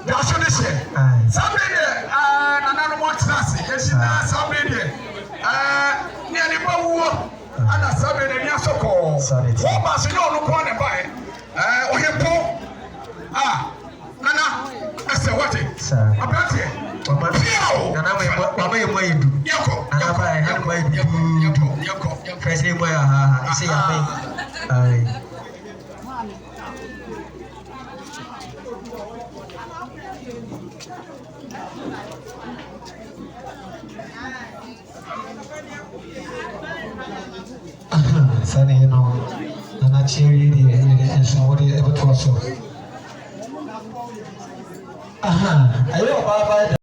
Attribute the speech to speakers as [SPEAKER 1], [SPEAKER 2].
[SPEAKER 1] That's what they say. Somebody, another one class. Yes, somebody. Nearly Bawu, and somebody near Soko. What was you know, no one by? Or him, Nana, I said, what it? About it. And I may do. Yoko, and I might do. Yoko, President, where I say, I Sunny, you know, and I cheer you and somebody ever to us. I know about